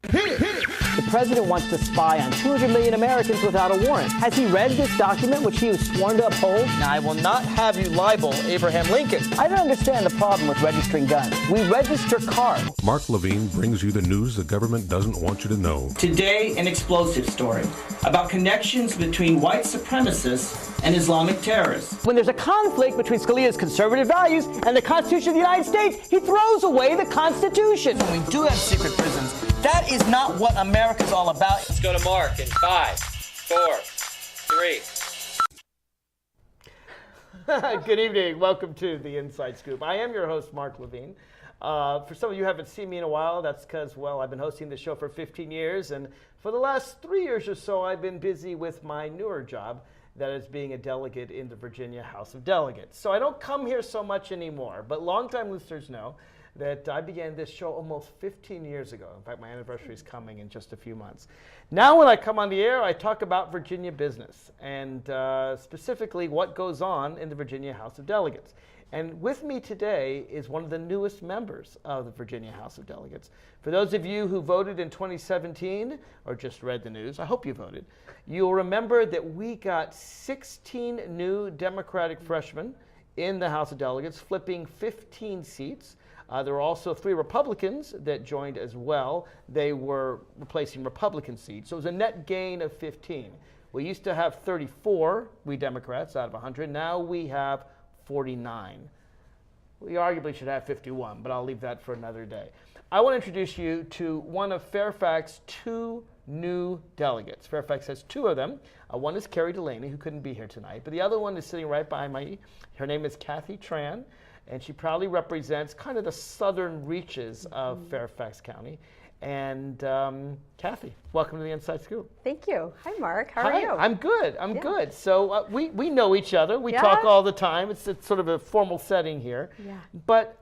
The president wants to spy on 200 million Americans without a warrant. Has he read this document, which he was sworn to uphold? Now, I will not have you libel Abraham Lincoln. I don't understand the problem with registering guns. We register cars. Mark Levine brings you the news the government doesn't want you to know. Today, an explosive story about connections between white supremacists and Islamic terrorists. When there's a conflict between Scalia's conservative values and the Constitution of the United States, he throws away the Constitution. When we do have secret prisons, that is not what America's all about. Let's go to Mark in 5, 4, 3. Good evening. Welcome to the Inside Scoop. I am your host, Mark Levine. For some of you who haven't seen me in a while, that's because, well, I've been hosting this show for 15 years, and for the last 3 years or so, I've been busy with my newer job, that is being a delegate in the Virginia House of Delegates. So I don't come here so much anymore, but longtime listeners know that I began this show almost 15 years ago. In fact, my anniversary is coming in just a few months. Now when I come on the air, I talk about Virginia business and specifically what goes on in the Virginia House of Delegates. And with me today is one of the newest members of the Virginia House of Delegates. For those of you who voted in 2017, or just read the news, I hope you voted, you'll remember that we got 16 new Democratic freshmen in the House of Delegates, flipping 15 seats. There were also 3 Republicans that joined as well. They were replacing Republican seats. So it was a net gain of 15. We used to have 34, we Democrats, out of 100. Now we have 49. We arguably should have 51, but I'll leave that for another day. I want to introduce you to one of Fairfax's 2 new delegates. Fairfax has 2 of them. One is Carrie Delaney, who couldn't be here tonight, but the other one is sitting right behind me. Her name is Kathy Trans, and she proudly represents kind of the southern reaches of Fairfax County. And Kathy, welcome to the Inside Scoop. Thank you. Hi, Mark. How are you? I'm good. I'm good. So we know each other. We talk all the time. It's sort of a formal setting here. Yeah. But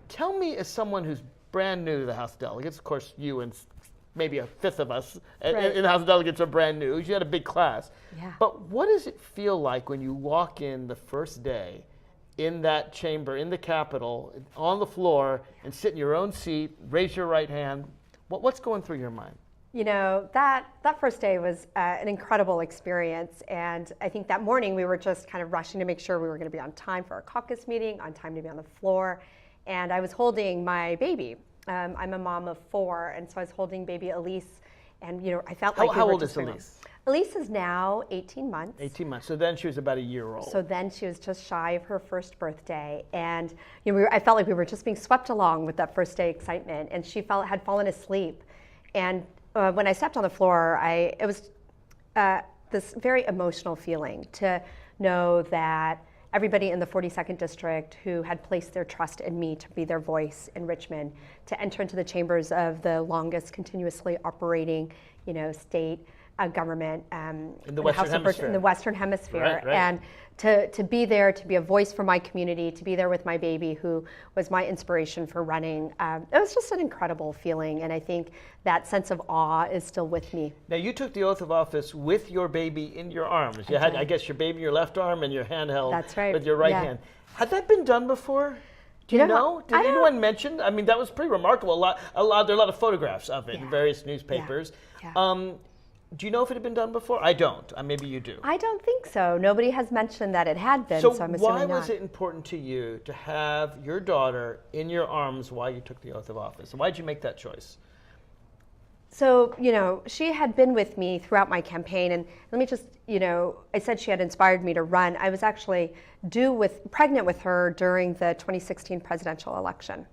tell me, as someone who's brand new to the House of Delegates, of course you and maybe a fifth of us in the House of Delegates are brand new. You had a big class. Yeah. But what does it feel like when you walk in the first day in that chamber, in the Capitol, on the floor, and sit in your own seat, raise your right hand? What's going through your mind? You know, that first day was an incredible experience. And I think that morning we were just kind of rushing to make sure we were going to be on time for our caucus meeting, on time to be on the floor. And I was holding my baby. I'm a mom of 4, and so I was holding baby Elise. And, you know, I felt like How old is Elise? Elise is now 18 months. 18 months. So then she was about a year old. So then she was just shy of her first birthday. And you know, I felt like we were just being swept along with that first day excitement. And she had fallen asleep. And when I stepped on the floor, it was this very emotional feeling to know that everybody in the 42nd District who had placed their trust in me to be their voice in Richmond, to enter into the chambers of the longest continuously operating, state government in the Western Hemisphere. In the Western Hemisphere. Right. And to be there, to be a voice for my community, to be there with my baby who was my inspiration for running, it was just an incredible feeling. And I think that sense of awe is still with me. Now, you took the oath of office with your baby in your arms. You had, I guess, your baby in your left arm and your hand held with your right hand. Had that been done before? Do you know? Did anyone mention? I mean, that was pretty remarkable. There are a lot of photographs of it in various newspapers. Yeah. Do you know if it had been done before? I don't. Maybe you do. I don't think so. Nobody has mentioned that it had been, so I'm assuming why was it important to you to have your daughter in your arms while you took the oath of office? Why did you make that choice? So, she had been with me throughout my campaign, and let me just, I said she had inspired me to run. I was actually pregnant with her during the 2016 presidential election,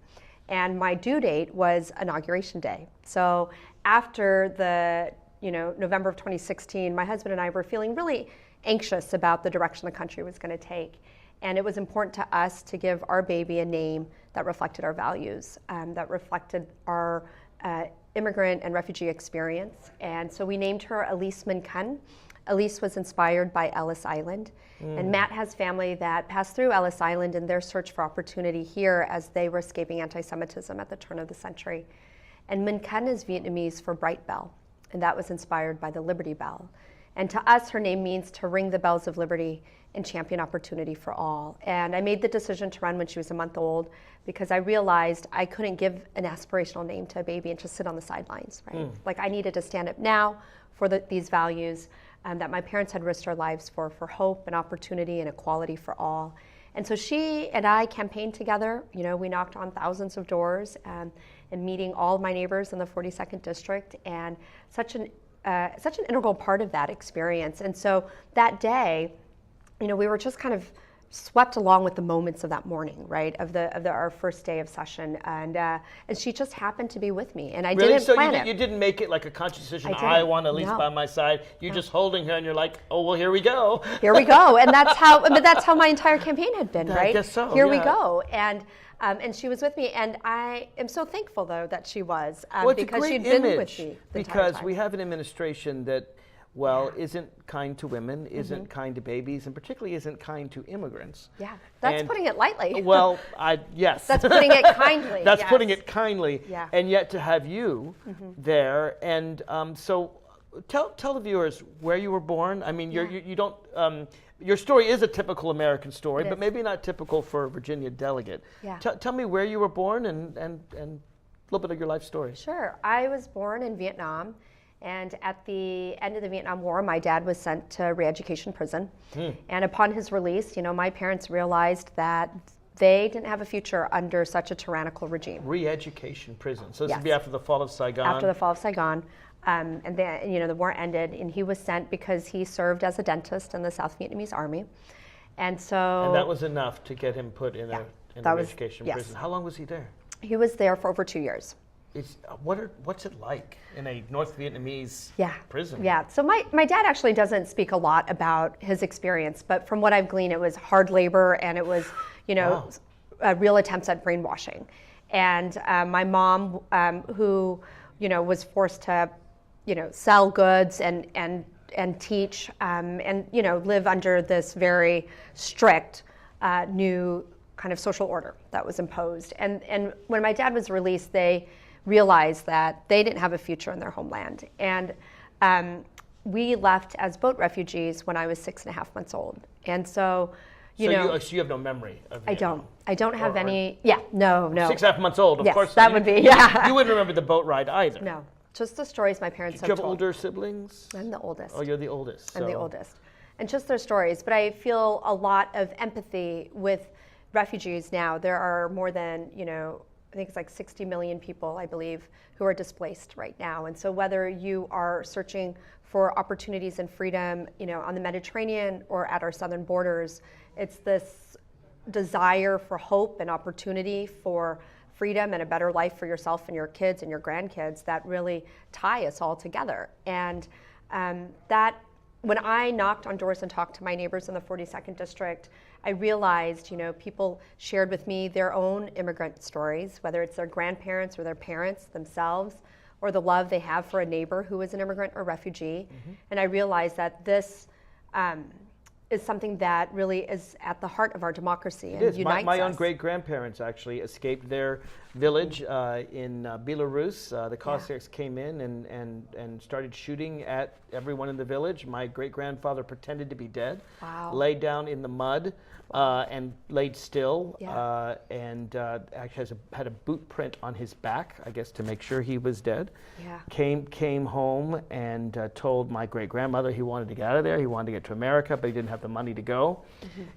and my due date was Inauguration Day. So after the November of 2016, my husband and I were feeling really anxious about the direction the country was going to take. And it was important to us to give our baby a name that reflected our values, that reflected our immigrant and refugee experience. And so we named her Elise Minkun. Elise was inspired by Ellis Island. And Matt has family that passed through Ellis Island in their search for opportunity here as they were escaping anti-Semitism at the turn of the century. And Minkun is Vietnamese for bright bell. And that was inspired by the Liberty Bell. And to us, her name means to ring the bells of liberty and champion opportunity for all. And I made the decision to run when she was a month old because I realized I couldn't give an aspirational name to a baby and just sit on the sidelines, right? Like I needed to stand up now for these values that my parents had risked their lives for hope and opportunity and equality for all. And so she and I campaigned together. You know, we knocked on thousands of doors and meeting all of my neighbors in the 42nd district, and such an integral part of that experience. And so that day, you know, we were just kind of swept along with the moments of that morning, right, of our first day of session, and she just happened to be with me, and I didn't plan it. You didn't make it like a conscious decision. I want Elise by my side. You're just holding her, and you're like, oh well, here we go. Here we go, and that's how my entire campaign had been, right? I guess so. Here we go, and she was with me, and I am so thankful though that she was because she'd been with me the entire time. We have an administration that, well, isn't kind to women, isn't kind to babies, and particularly isn't kind to immigrants. Yeah, that's putting it lightly. Well, yes. That's putting it kindly. That's putting it kindly. Yeah. And yet to have you there, and so tell the viewers where you were born. I mean, you don't. Your story is a typical American story, but maybe not typical for a Virginia delegate. Yeah. Tell me where you were born and a little bit of your life story. Sure. I was born in Vietnam. And at the end of the Vietnam War, my dad was sent to re-education prison. And upon his release, you know, my parents realized that they didn't have a future under such a tyrannical regime. Re-education prison. So this would be after the fall of Saigon. After the fall of Saigon. And then, you know, the war ended, and he was sent because he served as a dentist in the South Vietnamese army. And so... And that was enough to get him put in a re-education prison. How long was he there? He was there for over 2 years. What's it like in a North Vietnamese prison? Yeah, so my dad actually doesn't speak a lot about his experience, but from what I've gleaned, it was hard labor, and it was, you know, real attempts at brainwashing. And my mom, who, you know, was forced to, you know, sell goods and teach, and, you know, live under this very strict new kind of social order that was imposed. And when my dad was released, they realized that they didn't have a future in their homeland. And we left as boat refugees when I was 6.5 months old. And so, you know. So you have no memory of Vietnam? I don't have any. Yeah, no. 6.5 months old, of course. That would be, You wouldn't remember the boat ride either. No, just the stories my parents have told. Do you have older siblings? I'm the oldest. Oh, you're the oldest. I'm the oldest. And just their stories. But I feel a lot of empathy with refugees now. There are more than, you know, I think it's like 60 million people, I believe, who are displaced right now. And so whether you are searching for opportunities and freedom, you know, on the Mediterranean or at our southern borders, it's this desire for hope and opportunity for freedom and a better life for yourself and your kids and your grandkids that really tie us all together. And that, when I knocked on doors and talked to my neighbors in the 42nd district, I realized, you know, people shared with me their own immigrant stories, whether it's their grandparents or their parents themselves, or the love they have for a neighbor who is an immigrant or refugee. And I realized that this is something that really is at the heart of our democracy and unites us. My own great-grandparents actually escaped their village in Belarus. The Cossacks came in and started shooting at everyone in the village. My great-grandfather pretended to be dead, laid down in the mud, and laid still, and actually had a boot print on his back, I guess, to make sure he was dead. Came home and told my great-grandmother he wanted to get out of there. He wanted to get to America, but he didn't have the money to go.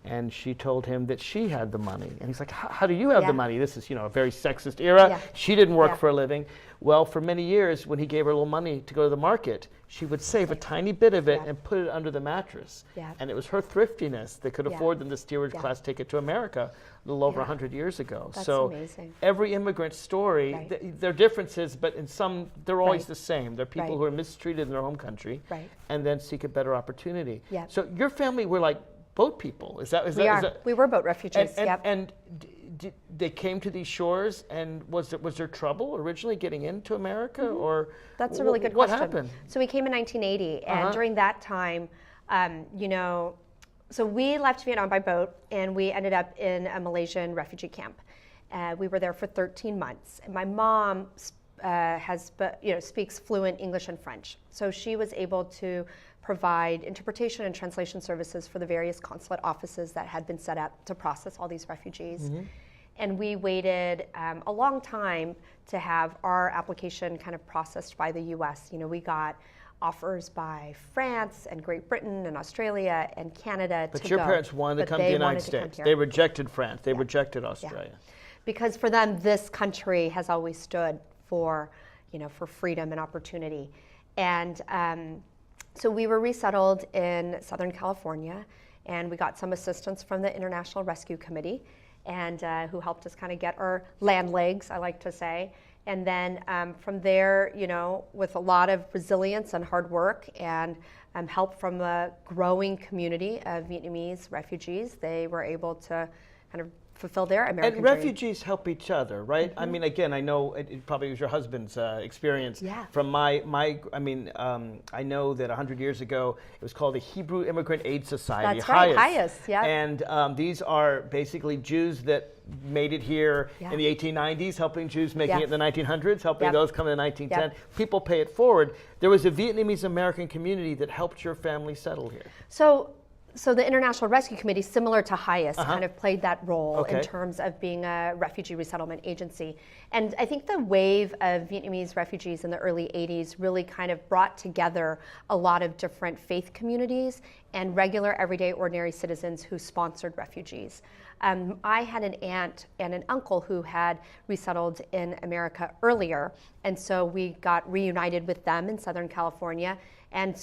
And she told him that she had the money. And he's like, how do you have the money? This is, you know, a very sexist era. She didn't work for a living. Well, for many years, when he gave her a little money to go to the market, she would save a tiny bit of it and put it under the mattress. And it was her thriftiness that could afford them the steward class ticket to America a little over 100 years ago. That's so amazing. Every immigrant story, there are differences, but in some, they're always the same. They're people who are mistreated in their home country and then seek a better opportunity. So your family were like boat people. We were boat refugees. And they came to these shores, and was there trouble originally getting into America, or that's a really good question. What happened? So we came in 1980, and during that time, you know, so we left Vietnam by boat, and we ended up in a Malaysian refugee camp. We were there for 13 months, and my mom speaks fluent English and French. So she was able to provide interpretation and translation services for the various consulate offices that had been set up to process all these refugees. Mm-hmm. And we waited a long time to have our application kind of processed by the US. You know, we got offers by France and Great Britain and Australia and Canada to go. But your parents wanted to come to the United States. They rejected France. They rejected Australia. Yeah. Because for them, this country has always stood for, for freedom and opportunity. And so we were resettled in Southern California, and we got some assistance from the International Rescue Committee, and who helped us kind of get our land legs, I like to say. And then from there, with a lot of resilience and hard work and help from a growing community of Vietnamese refugees, they were able to kind of fulfill their American dream. And refugees help each other, right? Mm-hmm. I mean, again, I know it probably was your husband's experience. Yeah. From I know that 100 years ago, it was called the Hebrew Immigrant Aid Society. That's right, HIAS, yeah. And these are basically Jews that made it here in the 1890s, helping Jews making it in the 1900s, helping those come in the 1910s. People pay it forward. There was a Vietnamese American community that helped your family settle here. So the International Rescue Committee, similar to HIAS, kind of played that role in terms of being a refugee resettlement agency. And I think the wave of Vietnamese refugees in the early 80s really kind of brought together a lot of different faith communities and regular, everyday, ordinary citizens who sponsored refugees. I had an aunt and an uncle who had resettled in America earlier, and so we got reunited with them in Southern California, and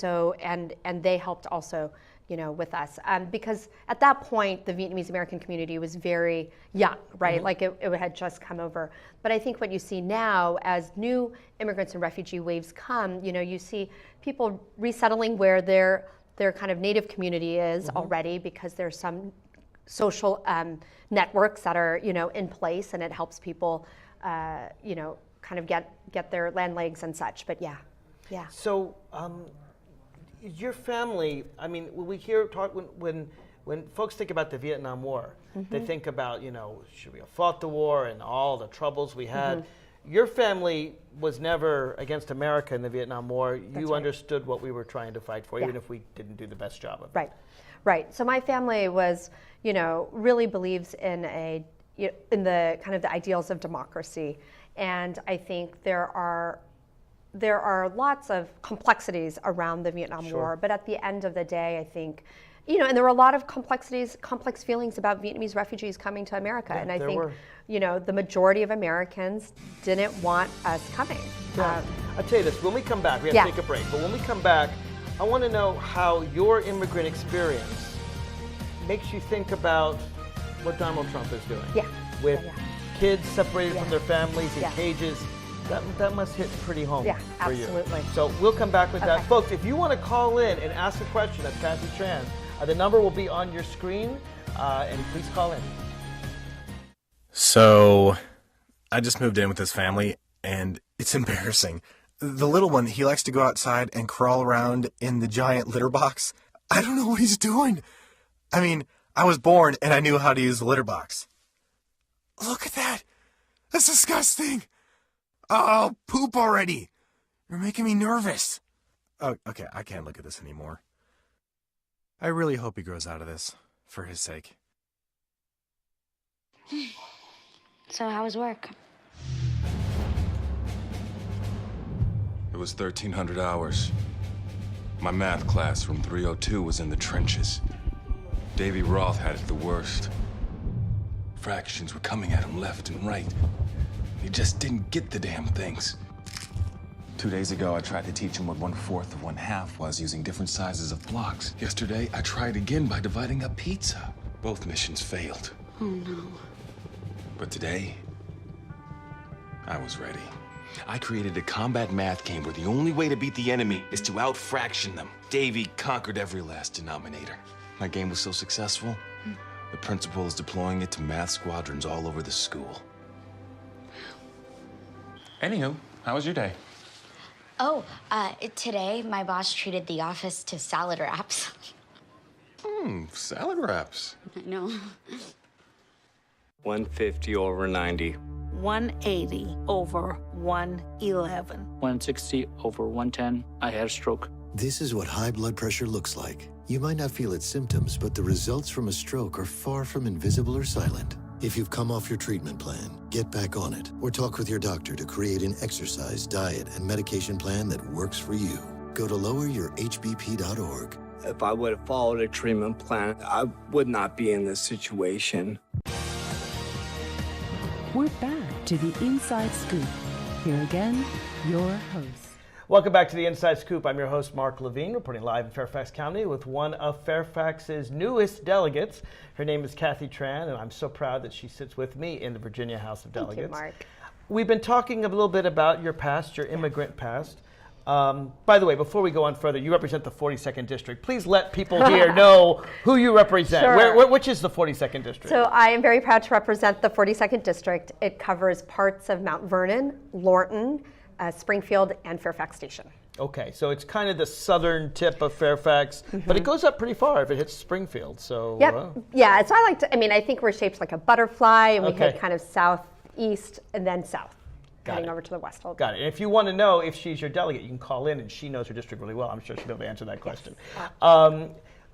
they helped also with us. Because at that point, the Vietnamese American community was very young, right? Mm-hmm. Like it had just come over. But I think what you see now as new immigrants and refugee waves come, you see people resettling where their kind of native community is already, because there's some social networks that are, in place, and it helps people, kind of get their land legs and such. But yeah. So, your family, I mean, when we hear talk, when folks think about the Vietnam War, they think about, should we have fought the war and all the troubles we had. Your family was never against America in the Vietnam War. You understood what we were trying to fight for, even if we didn't do the best job of it. Right. So my family was, really believes in the kind of the ideals of democracy. And I think there are lots of complexities around the Vietnam War, but at the end of the day, I think, and there were a lot of complex feelings about Vietnamese refugees coming to America, and I think, the majority of Americans didn't want us coming. Yeah. I'll tell you this, when we come back, we have to take a break, but when we come back, I want to know how your immigrant experience makes you think about what Donald Trump is doing. With kids separated from their families in cages. That must hit pretty home for you. Absolutely. So we'll come back with that. Folks, if you want to call in and ask a question of Kathy Trans, the number will be on your screen, and please call in. So I just moved in with this family, and it's embarrassing. The little one, he likes to go outside and crawl around in the giant litter box. I don't know what he's doing. I mean, I was born and I knew how to use the litter box. Look at that. That's disgusting. Oh, poop already. You're making me nervous. Oh, okay, I can't look at this anymore. I really hope he grows out of this, for his sake. So how was work? It was 1,300 hours. My math class from 302 was in the trenches. Davy Roth had it the worst. Fractions were coming at him left and right. He just didn't get the damn things. 2 days ago, I tried to teach him what 1/4 of 1/2 was using different sizes of blocks. Yesterday, I tried again by dividing up pizza. Both missions failed. Oh, no. But today, I was ready. I created a combat math game where the only way to beat the enemy is to out-fraction them. Davy conquered every last denominator. My game was so successful, the principal is deploying it to math squadrons all over the school. Anywho, how was your day? Oh, today my boss treated the office to salad wraps. Salad wraps. I know. 150 over 90. 180 over 111. 160 over 110. I had a stroke. This is what high blood pressure looks like. You might not feel its symptoms, but the results from a stroke are far from invisible or silent. If you've come off your treatment plan, get back on it, or talk with your doctor to create an exercise, diet, and medication plan that works for you. Go to loweryourhbp.org. If I would have followed a treatment plan, I would not be in this situation. We're back to the Inside Scoop. Here again, your host. Welcome back to the Inside Scoop. I'm your host, Mark Levine, reporting live in Fairfax County with one of Fairfax's newest delegates. Her name is Kathy Trans, and I'm so proud that she sits with me in the Virginia House of Delegates. Thank you, Mark. We've been talking a little bit about your past, your immigrant past. By the way, before we go on further, you represent the 42nd District. Please let people here know who you represent. Sure. Which is the 42nd District? So I am very proud to represent the 42nd District. It covers parts of Mount Vernon, Lorton, Springfield, and Fairfax Station. Okay, so it's kind of the southern tip of Fairfax, but it goes up pretty far if it hits Springfield. So yep. Yeah, so I think we're shaped like a butterfly, and we hit kind of southeast and then south, heading over to the west. Got it. And if you want to know if she's your delegate, you can call in, and she knows her district really well. I'm sure she'll be able to answer that question. Yes.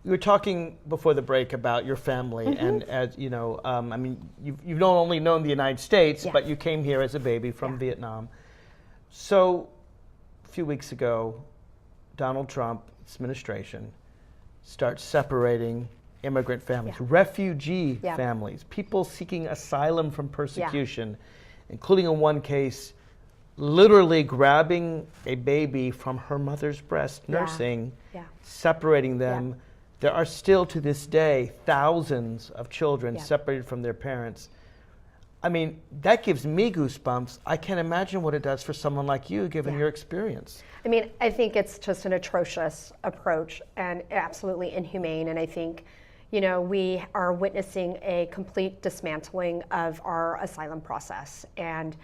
We were talking before the break about your family, and as you know, I mean, you've not only known the United States, but you came here as a baby from Vietnam. So, a few weeks ago, Donald Trump's administration starts separating immigrant families, refugee families, people seeking asylum from persecution, including in one case, literally grabbing a baby from her mother's breast, nursing, separating them. There are still, to this day, thousands of children separated from their parents. I mean, that gives me goosebumps. I can't imagine what it does for someone like you, given your experience. I mean, I think it's just an atrocious approach and absolutely inhumane. And I think, you know, we are witnessing a complete dismantling of our asylum process. And,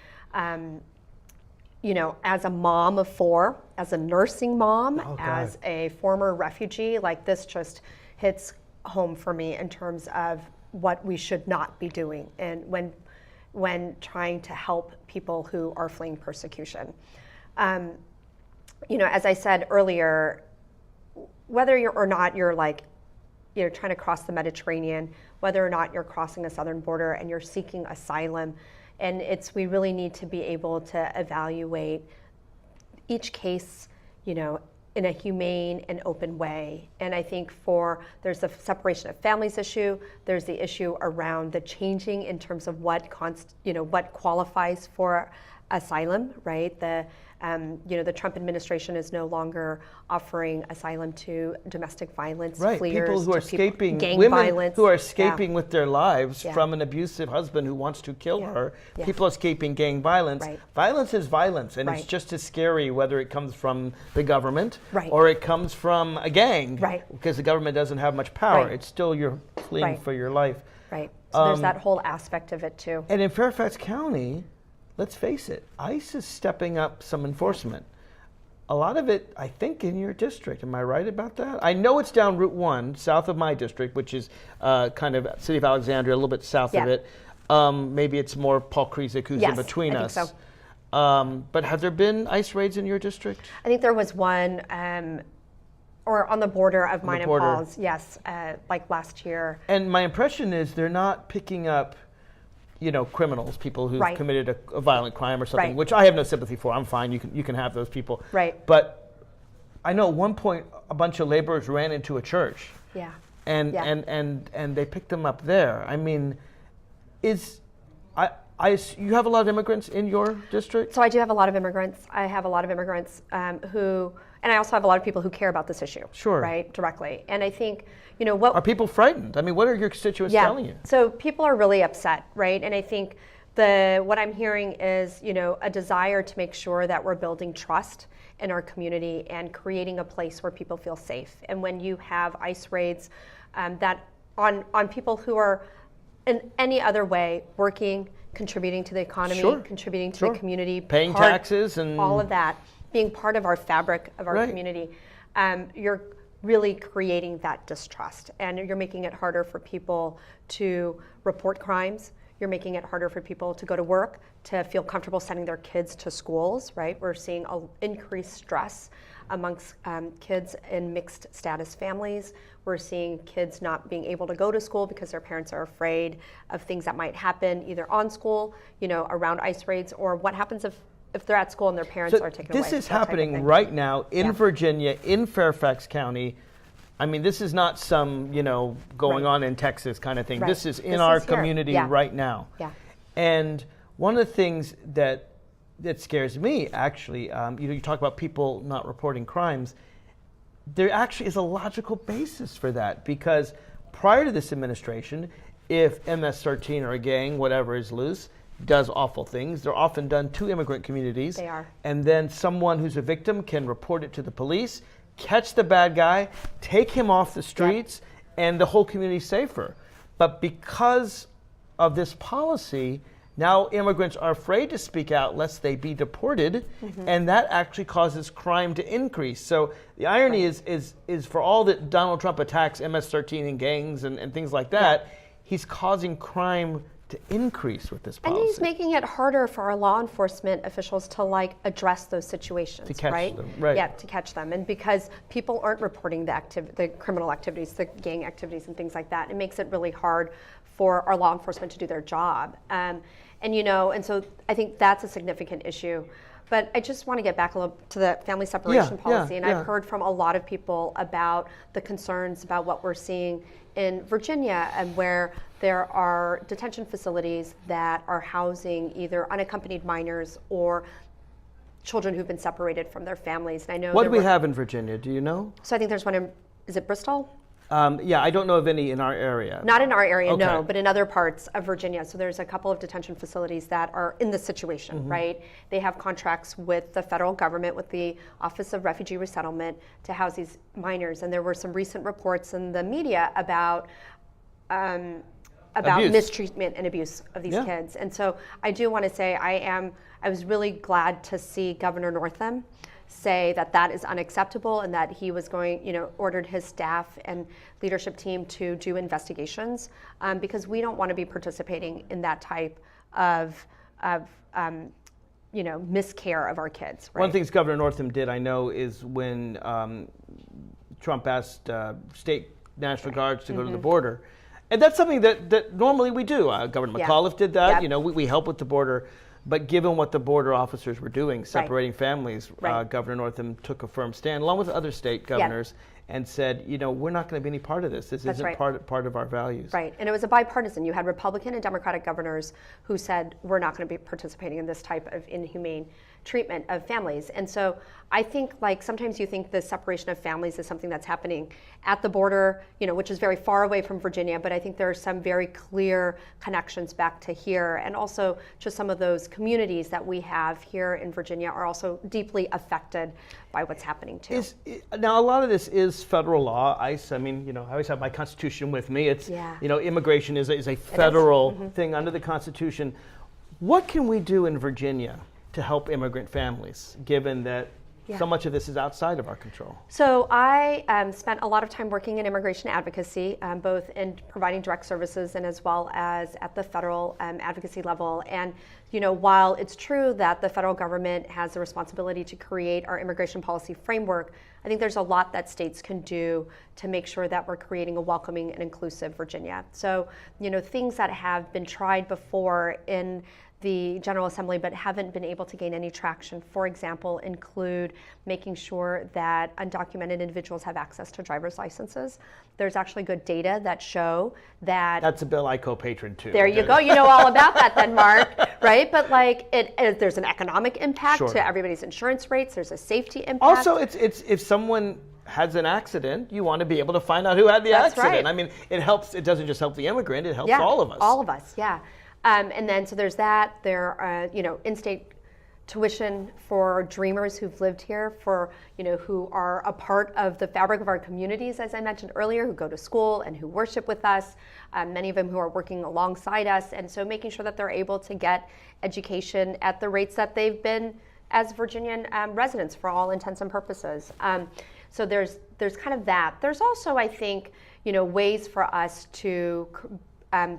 you know, as a mom of four, as a nursing mom, as a former refugee, like this just hits home for me in terms of what we should not be doing. And when trying to help people who are fleeing persecution. You know, as I said earlier, whether you're or not you're like, you're trying to cross the Mediterranean, whether or not you're crossing the southern border and you're seeking asylum, and we really need to be able to evaluate each case, you know, in a humane and open way. And I think there's the separation of families issue, there's the issue around the changing in terms of what qualifies for asylum, right? You know, the Trump administration is no longer offering asylum to domestic violence fleers, people who are escaping, gang women violence. who are escaping with their lives from an abusive husband who wants to kill her. People escaping gang violence. Violence is violence, and it's just as scary whether it comes from the government or it comes from a gang, because the government doesn't have much power. It's still you're fleeing for your life. Right. So there's that whole aspect of it too. And in Fairfax County, let's face it, ICE is stepping up some enforcement. A lot of it, I think, in your district. Am I right about that? I know it's down Route 1, south of my district, which is kind of City of Alexandria, a little bit south of it. Maybe it's more Paul Krizik who's in between us. I think so. But have there been ICE raids in your district? I think there was one, or on the border of mine and Paul's, like last year. And my impression is they're not picking up, you know, criminals, people who've committed a violent crime or something, which I have no sympathy for. I'm fine. You can have those people. Right. But I know at one point a bunch of laborers ran into a church. Yeah. And they picked them up there. I mean, you have a lot of immigrants in your district? So I do have a lot of immigrants. I have a lot of immigrants and I also have a lot of people who care about this issue. Sure. Right, directly. And I think, you know, what... Are people frightened? I mean, what are your constituents telling you? So people are really upset, right? And I think what I'm hearing is, you know, a desire to make sure that we're building trust in our community and creating a place where people feel safe. And when you have ICE raids that on people who are in any other way working, contributing to the economy, contributing to the community, paying taxes and all of that, being part of our fabric of our community, you're really creating that distrust, and you're making it harder for people to report crimes. you're making it harder for people to go to work, to feel comfortable sending their kids to schools, right? We're seeing increased stress amongst kids in mixed status families. We're seeing kids not being able to go to school because their parents are afraid of things that might happen either on school, around ICE raids, or what happens if they're at school and their parents are taken away. This is happening right now in Virginia, in Fairfax County. I mean, this is not some, going on in Texas kind of thing. Right. This is in our community right now. Yeah. And one of the things that scares me, actually, you talk about people not reporting crimes. There actually is a logical basis for that, because prior to this administration, if MS-13 or a gang, whatever is loose, does awful things, they're often done to immigrant communities. They are. And then someone who's a victim can report it to the police, catch the bad guy, take him off the streets, and the whole community's safer. But because of this policy, now immigrants are afraid to speak out lest they be deported, and that actually causes crime to increase. So the irony is for all that Donald Trump attacks MS-13 and gangs and things like that, he's causing crime to increase with this policy. And he's making it harder for our law enforcement officials to address those situations, to catch them, right? Yeah, to catch them. And because people aren't reporting the criminal activities, the gang activities and things like that, it makes it really hard for our law enforcement to do their job. And so I think that's a significant issue. But I just want to get back a little to the family separation policy. And I've heard from a lot of people about the concerns about what we're seeing in Virginia, and where there are detention facilities that are housing either unaccompanied minors or children who've been separated from their families. And I know what do we have in Virginia? Do you know? So I think there's one in, is it Bristol? I don't know of any in our area. Not in our area, no, but in other parts of Virginia. So there's a couple of detention facilities that are in this situation, right? They have contracts with the federal government, with the Office of Refugee Resettlement, to house these minors. And there were some recent reports in the media about mistreatment and abuse of these kids. And so I do want to say I was really glad to see Governor Northam say that is unacceptable, and that he was ordered his staff and leadership team to do investigations, because we don't want to be participating in that type of miscare of our kids. Right? One of the things Governor Northam did, I know, is when Trump asked state National Guards to go to the border. And that's something that normally we do. Governor McAuliffe did that. We help with the border. But given what the border officers were doing, separating families, Governor Northam took a firm stand, along with other state governors, and said, we're not going to be any part of this. This isn't part of our values. Right, and it was a bipartisan. You had Republican and Democratic governors who said, we're not going to be participating in this type of inhumane treatment of families. And so I think sometimes you think the separation of families is something that's happening at the border, which is very far away from Virginia, but I think there are some very clear connections back to here. And also just some of those communities that we have here in Virginia are also deeply affected by what's happening too. Now a lot of this is federal law. ICE, I always have my Constitution with me. It's, immigration is a federal thing under the Constitution. What can we do in Virginia to help immigrant families, given that so much of this is outside of our control? So I spent a lot of time working in immigration advocacy, both in providing direct services and as well as at the federal advocacy level. And while it's true that the federal government has the responsibility to create our immigration policy framework, I think there's a lot that states can do to make sure that we're creating a welcoming and inclusive Virginia. So, things that have been tried before in the General Assembly but haven't been able to gain any traction, for example, include making sure that undocumented individuals have access to driver's licenses. There's actually good data that show that... That's a bill I co-patron too. There you go. You know all about that then, Mark, right? But there's an economic impact to everybody's insurance rates. There's a safety impact. Also, it's if someone has an accident, you want to be able to find out who had the accident. Right. It helps. It doesn't just help the immigrant. It helps all of us. All of us, yeah. And then so there's that. There are in-state tuition for dreamers who've lived here, for who are a part of the fabric of our communities, as I mentioned earlier, who go to school and who worship with us. Many of them who are working alongside us, and so making sure that they're able to get education at the rates that they've been as Virginian residents for all intents and purposes. So there's kind of that. There's also, I think, ways for us to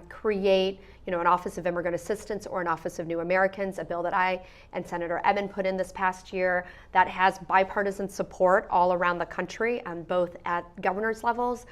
create an Office of Immigrant Assistance or an Office of New Americans, a bill that I and Senator Emmon put in this past year that has bipartisan support all around the country, both at governor's levels.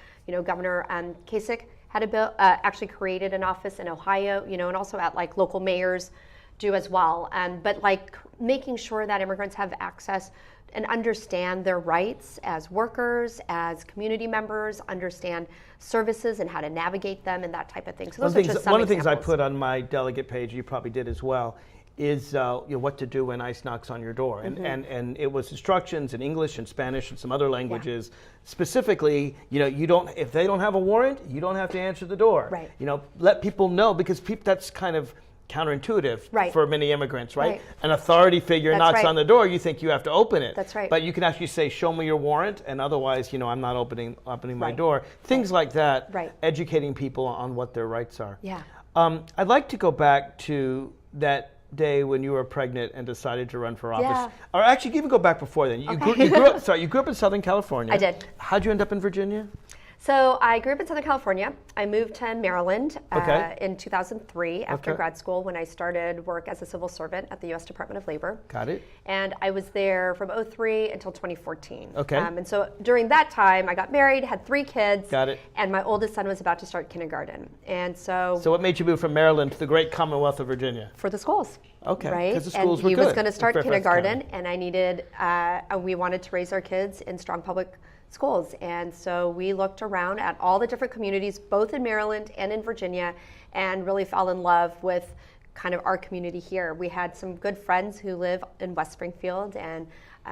Governor Kasich had a bill, actually created an office in Ohio, and also at like local mayors do as well. But like making sure that immigrants have access and understand their rights as workers, as community members, understand services and how to navigate them and that type of thing. So those are just some one of the things I examples. put on my delegate page, you probably did as well, is what to do when ICE knocks on your door. And it was instructions in English and Spanish and some other languages. Specifically, you don't, if they don't have a warrant, you don't have to answer the door. Right. Let people know, because that's kind of counterintuitive for many immigrants, right? Right. An authority figure knocks on the door, you think you have to open it. That's right. But you can actually say, show me your warrant, and otherwise, I'm not opening my door. Things like that, educating people on what their rights are. Yeah. I'd like to go back to that day when you were pregnant and decided to run for office. Yeah. Or actually, even go back before then. You grew up in Southern California. I did. How'd you end up in Virginia? So I grew up in Southern California. I moved to Maryland in 2003 after grad school when I started work as a civil servant at the U.S. Department of Labor. Got it. And I was there from 2003 until 2014. Okay. And so during that time, I got married, had 3 kids. Got it. And my oldest son was about to start kindergarten. And so what made you move from Maryland to the great Commonwealth of Virginia? For the schools. Okay. Right? Because the schools were he good. was going to start in Fairfax kindergarten, County. and I needed, we wanted to raise our kids in strong public schools. And so we looked around at all the different communities, both in Maryland and in Virginia, and really fell in love with kind of our community here. We had some good friends who live in West Springfield, and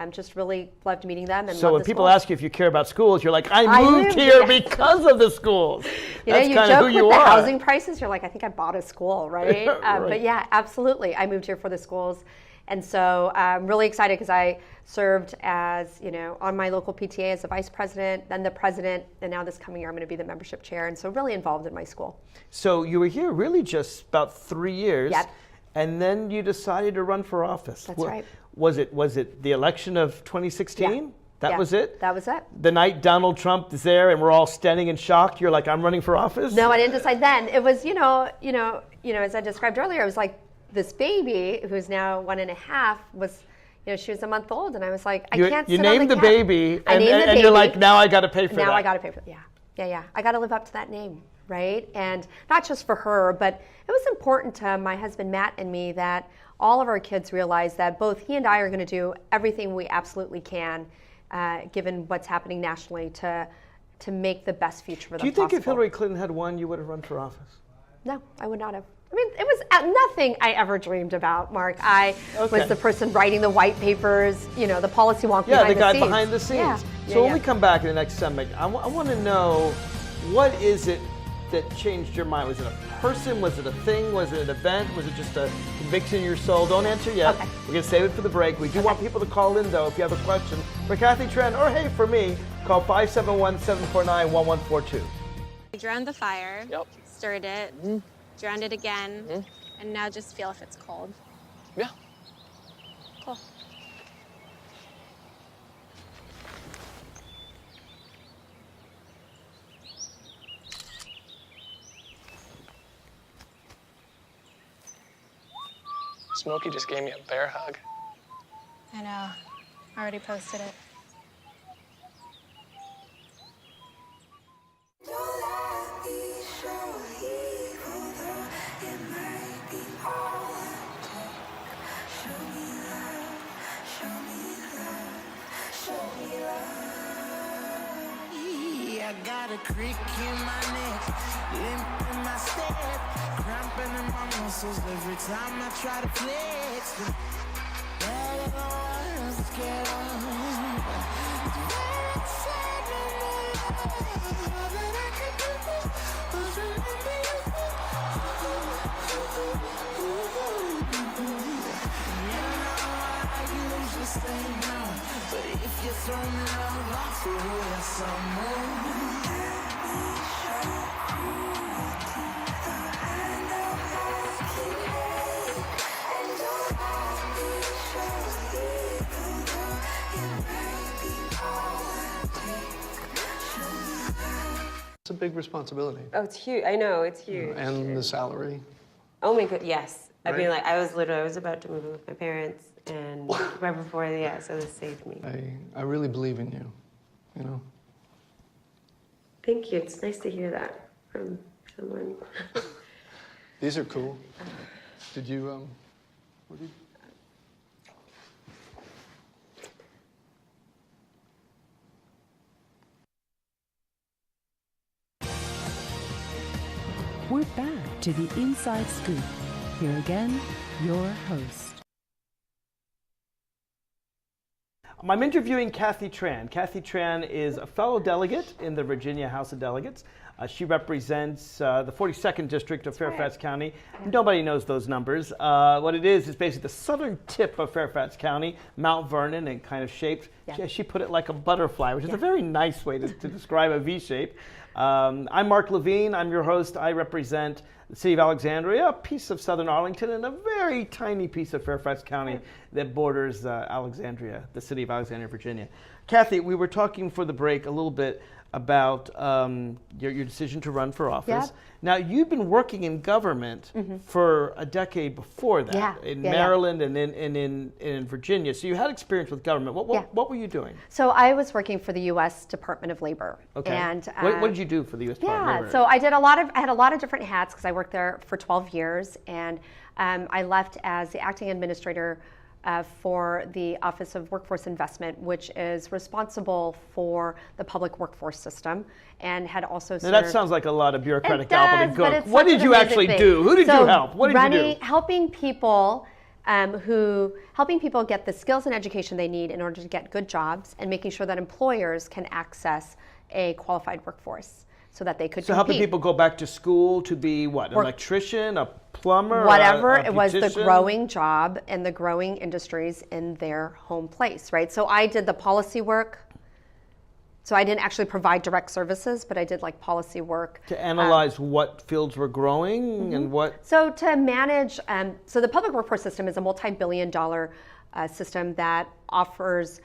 just really loved meeting them. And So when loved the people schools. ask you if you care about schools, you're like, I moved here because of the schools. That's You kind joke of who with you the are. housing prices, you're like, I think I bought a school, right? Right. But yeah, absolutely. I moved here for the schools. And so I'm really excited because I served as, on my local PTA as the vice president, then the president, and now this coming year I'm going to be the membership chair. And so really involved in my school. So you were here really just about 3 years. Yep. And then you decided to run for office. That's right. Was it the election of 2016? Yeah. That was it? That was it. The night Donald Trump is there and we're all standing in shock, you're like, I'm running for office? No, I didn't decide then. It was, as I described earlier, it was like this baby who's now 1.5 was, she was a month old, and I was like, I can't sit on the couch. You named the baby, I named the baby. And you're like, now I got to pay for that. Now I got to pay for that. Yeah. I got to live up to that name, right? And not just for her, but it was important to my husband Matt and me that all of our kids realize that both he and I are going to do everything we absolutely can, given what's happening nationally, to make the best future for them. Do you think if Hillary Clinton had won, you would have run for office? No, I would not have. I mean, it was nothing I ever dreamed about, Mark. I was the person writing the white papers, the policy wonk behind the scenes. Yeah, the guy behind the scenes. Yeah. So when we come back in the next segment, I want to know, what is it that changed your mind? Was it a person? Was it a thing? Was it an event? Was it just a conviction in your soul? Don't answer yet. Okay. We're going to save it for the break. We do want people to call in, though, if you have a question for Kathy Trans, or hey, for me, call 571-749-1142. I drowned the fire, stirred it, drowned it again, and now just feel if it's cold. Yeah. Cool. Smokey just gave me a bear hug. I know. I already posted it. I got a creak in my neck, limp in my step, cramping in my muscles every time I try to flex. But I don't get but if you throw me love, I'll throw you some more. It's a big responsibility. Oh, it's huge. I know, it's huge. And the salary. Oh my god, yes. I mean, like, I was about to move in with my parents, and right before, so this saved me. I really believe in you, you know? Thank you. It's nice to hear that from someone. These are cool. Did you, what did you... We're back to the Inside Scoop. Here again, your host. I'm interviewing Kathy Trans. Kathy Trans is a fellow delegate in the Virginia House of Delegates. She represents the 42nd District of Fairfax County. Nobody knows those numbers. What it is basically the southern tip of Fairfax County, Mount Vernon, and kind of shaped. She put it like a butterfly, which is a very nice way to describe a V shape. I'm Mark Levine. I'm your host. I represent the city of Alexandria, a piece of southern Arlington, and a very tiny piece of Fairfax County that borders Alexandria, the city of Alexandria, Virginia. Kathy, we were talking for the break a little bit about your decision to run for office. Now, you've been working in government for a decade before that, in Maryland and in Virginia. So you had experience with government. What were you doing? So I was working for the U.S. Department of Labor. Okay. And what did you do for the U.S. Department of Labor? So I had a lot of different hats because I worked there for 12 years, and I left as the acting administrator for the Office of Workforce Investment, which is responsible for the public workforce system, and had also served... Now that sounds like a lot of bureaucratic gobbledygook. What did you actually do? Who did you help? What did you do? Helping people get the skills and education they need in order to get good jobs, and making sure that employers can access a qualified workforce so that they could compete. Helping people go back to school to be what, an electrician, a plumber, whatever. It was the growing job and the growing industries in their home place, right? So I did the policy work. So I didn't actually provide direct services, but I did like policy work. To analyze what fields were growing and what? So to manage, so the public workforce system is a multi-billion-dollar system that offers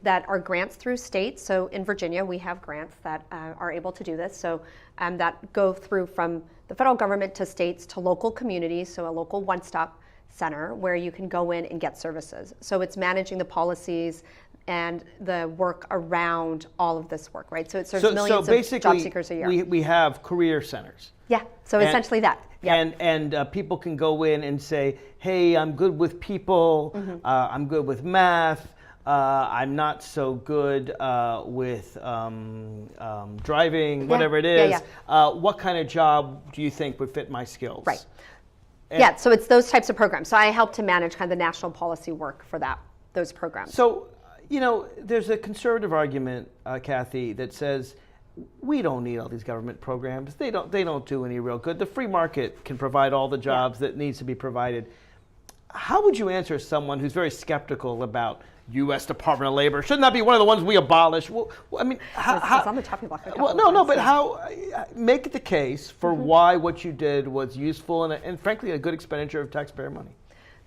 that are grants through states. So in Virginia, we have grants that are able to do this. So that go through from the federal government to states to local communities, so a local one-stop center where you can go in and get services. So it's managing the policies and the work around all of this work, right? So it serves millions of job seekers a year. We have career centers. Yeah, so essentially that. Yep. And people can go in and say, hey, I'm good with people, I'm good with math, I'm not so good with driving, whatever it is. What kind of job do you think would fit my skills? Right. So it's those types of programs. So I help to manage kind of the national policy work for those programs. So, there's a conservative argument, Kathy, that says we don't need all these government programs. They don't do any real good. The free market can provide all the jobs that needs to be provided. How would you answer someone who's very skeptical about U.S. Department of Labor? Shouldn't that be one of the ones we abolish? Well, I mean, it's on the chopping block. But how make the case for why what you did was useful and frankly a good expenditure of taxpayer money?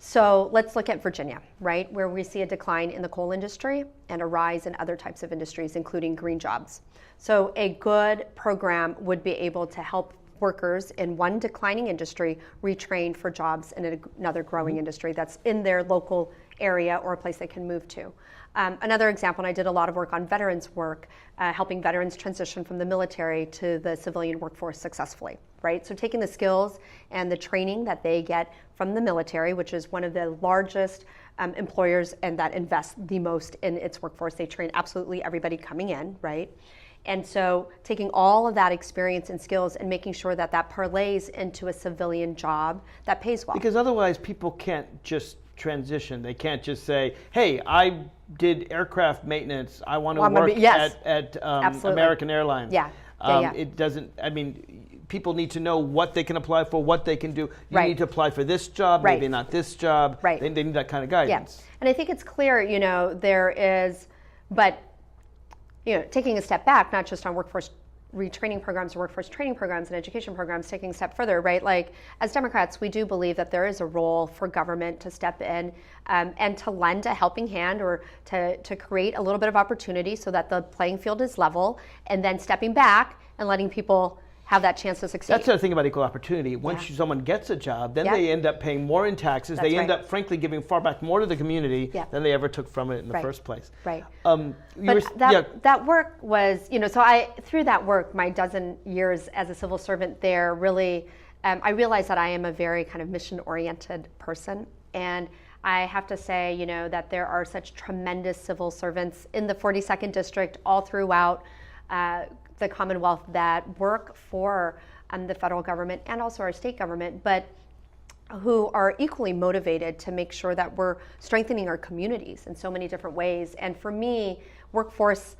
So let's look at Virginia, right, where we see a decline in the coal industry and a rise in other types of industries, including green jobs. So a good program would be able to help workers in one declining industry retrain for jobs in another growing industry that's in their local area or a place they can move to. Another example, and I did a lot of work on veterans work, helping veterans transition from the military to the civilian workforce successfully, right? So taking the skills and the training that they get from the military, which is one of the largest employers and that invests the most in its workforce. They train absolutely everybody coming in, right? And so taking all of that experience and skills and making sure that that parlays into a civilian job that pays well. Because otherwise people can't just transition. They can't just say, hey, I did aircraft maintenance. I want to work at American Airlines. It doesn't, I mean, people need to know what they can apply for, what they can do. You need to apply for this job, maybe not this job. They need that kind of guidance. And I think it's clear, there is, but taking a step back, not just on workforce retraining programs or workforce training programs and education programs, taking a step further, right? Like as Democrats, we do believe that there is a role for government to step in and to lend a helping hand or to create a little bit of opportunity so that the playing field is level, and then stepping back and letting people have that chance to succeed. That's the thing about equal opportunity. Once someone gets a job, then they end up paying more in taxes. That's they end right. up, frankly, giving far back more to the community than they ever took from it in the first place. Right. But that work was, so through that work, my dozen years as a civil servant there, really, I realized that I am a very kind of mission-oriented person. And I have to say, that there are such tremendous civil servants in the 42nd District, all throughout the Commonwealth, that work for the federal government and also our state government, but who are equally motivated to make sure that we're strengthening our communities in so many different ways. And for me, workforce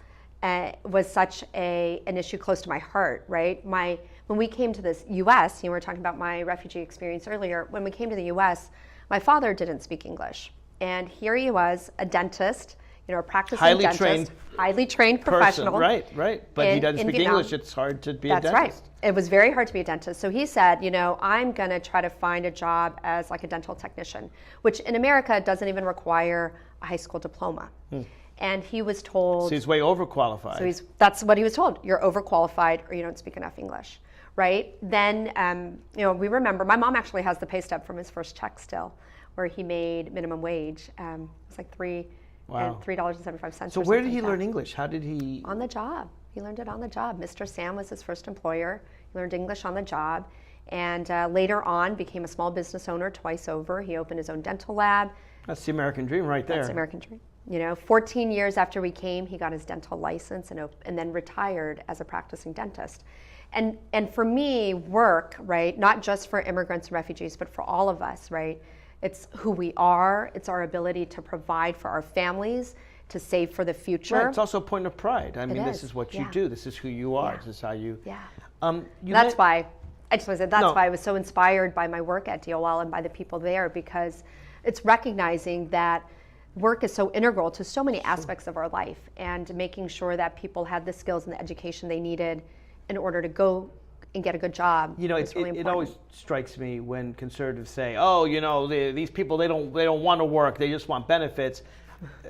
was such an issue close to my heart, right? When we came to this U.S., we were talking about my refugee experience earlier. When we came to the U.S., my father didn't speak English. And here he was, a dentist, a practicing dentist, highly trained professional. Right. But he doesn't speak Vietnam. English. It's hard to be a dentist. That's right. It was very hard to be a dentist. So he said, I'm going to try to find a job as like a dental technician, which in America doesn't even require a high school diploma. And he was told... So he's way overqualified. So that's what he was told. You're overqualified or you don't speak enough English, right? Then, we remember, my mom actually has the pay stub from his first check still, where he made minimum wage. It was like $3.75. So where did he learn English? How did he? On the job. He learned it on the job. Mr. Sam was his first employer. He learned English on the job, and later on became a small business owner twice over. He opened his own dental lab. That's the American dream right there. That's the American dream. 14 years after we came, he got his dental license and then retired as a practicing dentist. And for me, work, right, not just for immigrants and refugees, but for all of us, right, it's who we are. It's our ability to provide for our families, to save for the future. Right. It's also a point of pride. I mean, this is what you do. This is who you are. This is how you... That's why, I just want to say, that's why I was so inspired by my work at DOL and by the people there, because it's recognizing that work is so integral to so many aspects of our life, and making sure that people had the skills and the education they needed in order to go and get a good job. It always strikes me when conservatives say, these people, they don't want to work, they just want benefits.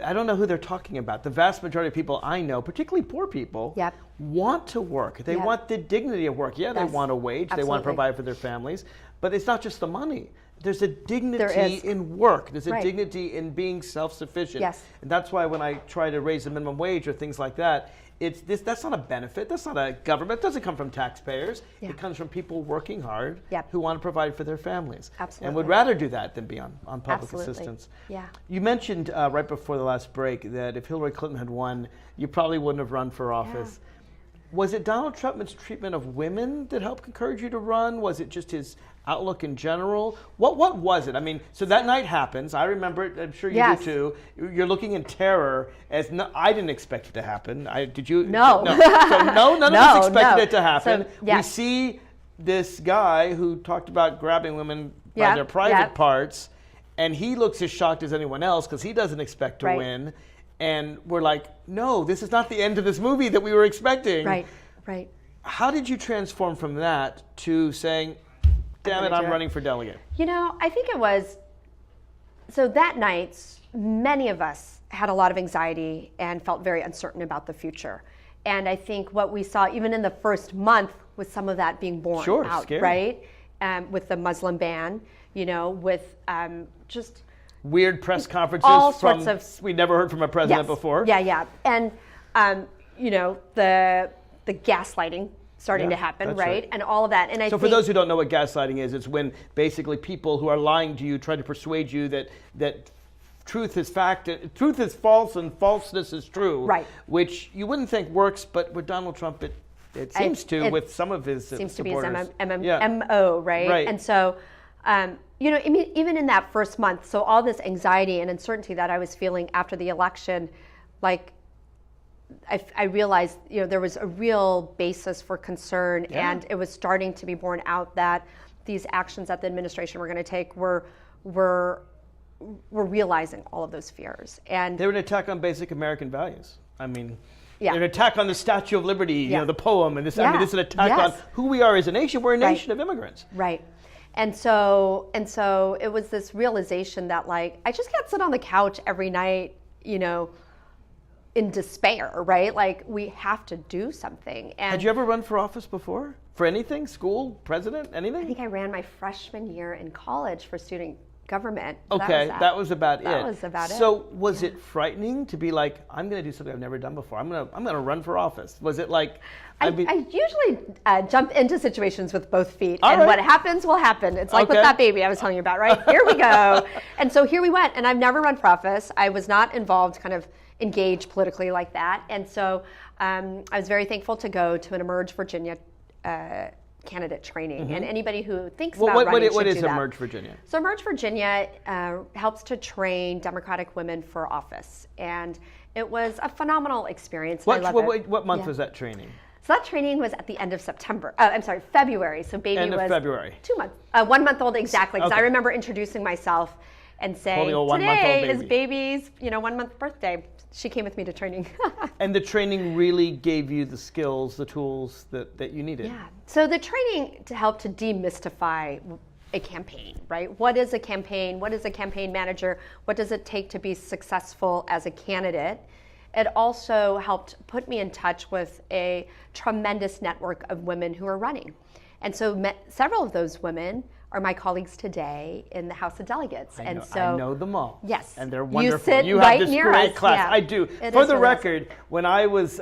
I don't know who they're talking about. The vast majority of people I know, particularly poor people, want to work. They want the dignity of work. Yeah, they want a wage, they want to provide for their families, but it's not just the money. There's a dignity in work. There's a dignity in being self-sufficient. Yes. And that's why when I try to raise the minimum wage or things like that, that's not a benefit. That's not a government. It doesn't come from taxpayers. It comes from people working hard who want to provide for their families. Absolutely. And would rather do that than be on public Absolutely. assistance. Yeah. You mentioned right before the last break that if Hillary Clinton had won, you probably wouldn't have run for office. Was it Donald Trump's treatment of women that helped encourage you to run? Was it just his outlook in general? What was it? I mean, so that night happens. I remember it. I'm sure you do too. You're looking in terror. I didn't expect it to happen. Did you? No. So none of us expected it to happen. So, yes. We see this guy who talked about grabbing women by their private parts, and he looks as shocked as anyone else because he doesn't expect to win. And we're like, no, this is not the end of this movie that we were expecting. Right. How did you transform from that to saying, damn it, I'm running for delegate? I think it was, so that night, many of us had a lot of anxiety and felt very uncertain about the future. And I think what we saw, even in the first month, was some of that being born out, scary. Right? With the Muslim ban, with just... weird press conferences all sorts of we never heard from a president before. Yeah. And the gaslighting starting to happen, right? And all of that. And for those who don't know what gaslighting is, it's when basically people who are lying to you try to persuade you that truth is fact, truth is false, and falseness is true. Right. Which you wouldn't think works, but with Donald Trump, it seems to with some of his seems supporters. to be his MO, right? And so. Even in that first month, so all this anxiety and uncertainty that I was feeling after the election, like I realized, there was a real basis for concern, and it was starting to be borne out that these actions that the administration were going to take were realizing all of those fears. And they were an attack on basic American values. I mean, an attack on the Statue of Liberty, the poem, and this. I mean, it's an attack on who we are as a nation. We're a nation of immigrants. Right. And so it was this realization that, like, I just can't sit on the couch every night, in despair, right? Like, we have to do something. And had you ever run for office before? For anything? School? President? Anything? I think I ran my freshman year in college for student government. Okay, that was about it. That was about it. So was it frightening to be like, I'm going to do something I've never done before. I'm going to run for office. Was it like? I usually jump into situations with both feet, All and right. what happens will happen. It's like with that baby I was telling you about, right? Here we go. And so here we went, and I've never run for office. I was not involved, kind of engaged politically like that, and so I was very thankful to go to an Emerge Virginia candidate training, and anybody who thinks about running should do that. What is Emerge Virginia? So Emerge Virginia helps to train Democratic women for office, and it was a phenomenal experience. What month Yeah. was that training? So that training was at the end of February. So baby End of was February. 2 months, 1 month old exactly. Because Okay. I remember introducing myself and saying, Holding a 1 month old today is baby." baby's 1 month birthday. She came with me to training. And the training really gave you the skills, the tools that you needed. Yeah. So the training to help to demystify a campaign, right? What is a campaign? What is a campaign manager? What does it take to be successful as a candidate? It also helped put me in touch with a tremendous network of women who are running. And so several of those women are my colleagues today in the House of Delegates. I know them all. Yes. And they're wonderful. You sit have right this near great us. class. Yeah. I do. It For is the really record, when I was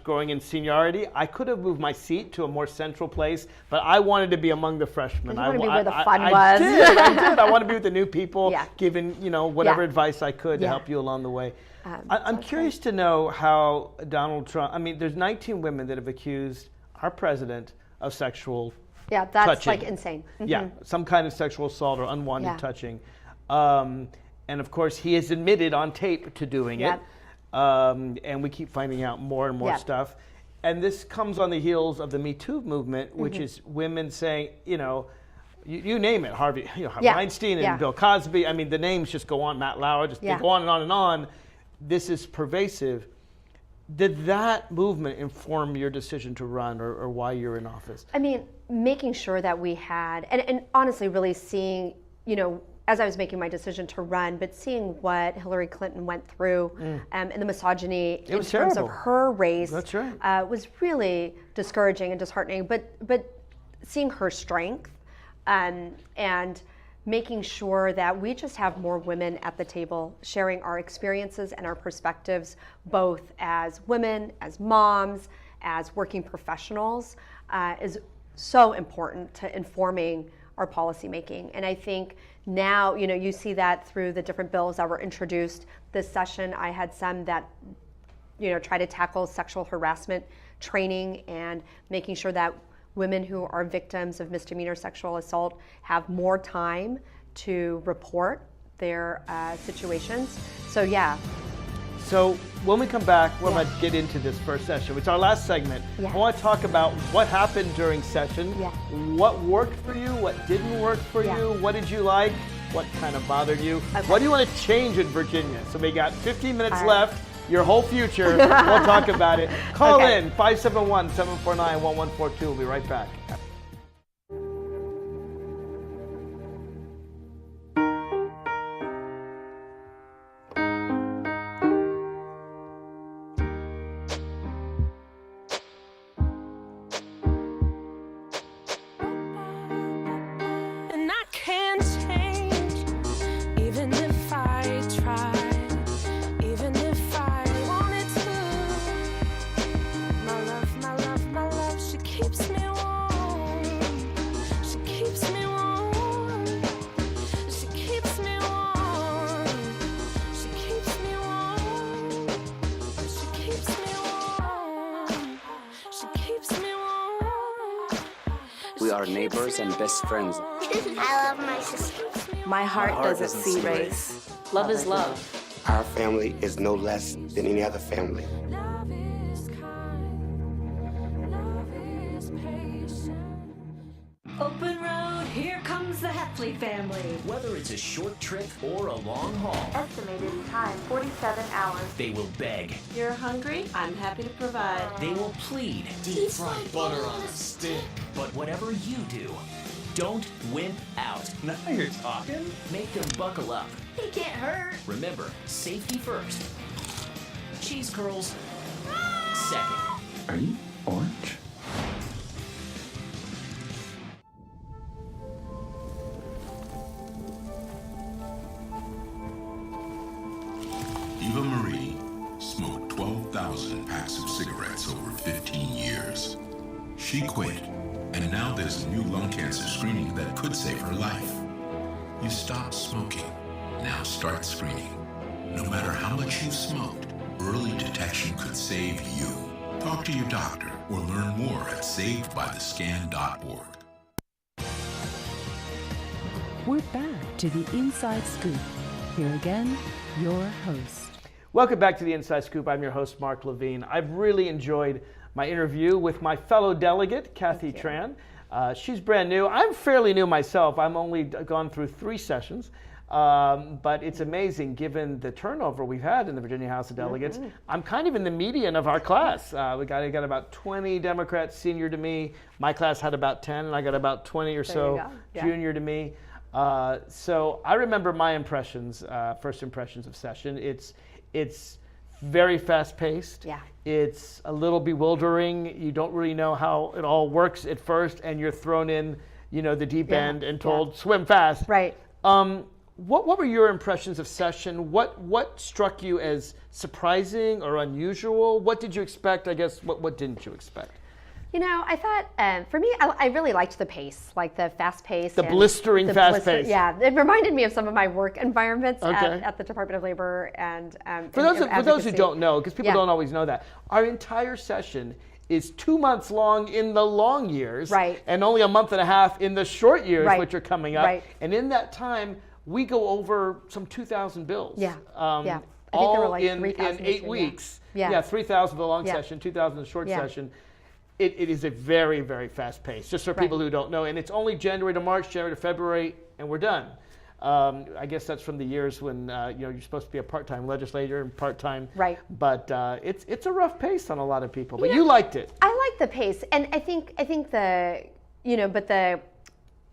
growing in seniority, I could have moved my seat to a more central place, but I wanted to be among the freshmen. You wanted to be where the fun I was. I did. I want to be with the new people, Yeah. giving whatever Yeah. advice I could to Yeah. help you along the way. I'm curious to know how Donald Trump. I mean, there's 19 women that have accused our president of sexual. Yeah, that's touching. like insane. Yeah, some kind of sexual assault or unwanted Yeah. touching. And of course, he has admitted on tape to doing Yep. it. And we keep finding out more and more Yep. stuff. And this comes on the heels of the Me Too movement, which is women saying, you name it, Harvey Yeah. Weinstein and Yeah. Bill Cosby. I mean, the names just go on, Matt Lauer, they go on and on and on. This is pervasive. Did that movement inform your decision to run or why you're in office? I mean, making sure that we had, and honestly really seeing, as I was making my decision to run, but seeing what Hillary Clinton went through and the misogyny in terms terrible. of her race. That's right. Was really discouraging and disheartening, but seeing her strength and making sure that we just have more women at the table sharing our experiences and our perspectives, both as women, as moms, as working professionals, is so important to informing our policymaking. And I think now, you see that through the different bills that were introduced this session. I had some that, try to tackle sexual harassment training and making sure that women who are victims of misdemeanor sexual assault have more time to report their situations. So yeah. So when we come back, we're about to get into this first session. It's our last segment. Yeah. I want to talk about what happened during session, Yeah. what worked for you, what didn't work for Yeah. you, what did you like, what kind of bothered you, Okay. what do you want to change in Virginia? So we got 15 minutes All right. left, your whole future. We'll talk about it. Call Okay. in 571-749-1142. We'll be right back. And I can't change, even if I try, even if I wanted to. My love, she keeps me warm. She keeps me warm. She keeps me warm. She keeps me warm. She keeps me warm. She keeps me warm. We are neighbors and best friends. I love my sister. My heart doesn't see race. Love is love. Our family is no less than any other family. Open road, here comes the Heffley family. Whether it's a short trip or a long haul, Estimated time 47 hours. they will beg, You're hungry? I'm happy to provide. they will plead. Deep fried butter on a stick. But whatever you do, don't wimp out. Now you're talking. Make them buckle up. He can't hurt. Remember, safety first. Cheese curls second. Are you orange? 1,000 packs of cigarettes over 15 years. She quit, and now there's a new lung cancer screening that could save her life. You stopped smoking. Now start screening. No matter how much you've smoked, early detection could save you. Talk to your doctor or learn more at savedbythescan.org. We're back to the Inside Scoop. Here again, your host. Welcome back to the Inside Scoop. I'm your host, Mark Levine. I've really enjoyed my interview with my fellow delegate, Kathy Trans. She's brand new. I'm fairly new myself. I'm only gone through 3 sessions. But it's amazing given the turnover we've had in the Virginia House of Delegates. I'm kind of in the median of our class. We got about 20 Democrats senior to me. My class had about 10, and I got about 20 or so junior to me. So I remember my impressions, first impressions of session. It's very fast-paced. Yeah. It's a little bewildering. You don't really know how it all works at first, and you're thrown in, the deep end and told swim fast. Right. What were your impressions of session? What struck you as surprising or unusual? What did you expect? I guess what didn't you expect? I thought for me, I really liked the pace, like the fast pace. The blistering fast pace. Yeah, it reminded me of some of my work environments at the Department of Labor and for those who don't know, because people don't always know that, our entire session is 2 months long in the long years, and only a month and a half in the short years, which are coming up. And in that time, we go over some 2,000 bills. I think all there were like in 3,000 8 weeks. Yeah, 3,000 the long session, 2,000 the short session. It is a very, very fast pace, just for people who don't know. And it's only January to March, January to February, and we're done. I guess that's from the years when you're supposed to be a part-time legislator and part-time. Right. But it's a rough pace on a lot of people. But you liked it. I liked the pace, and I think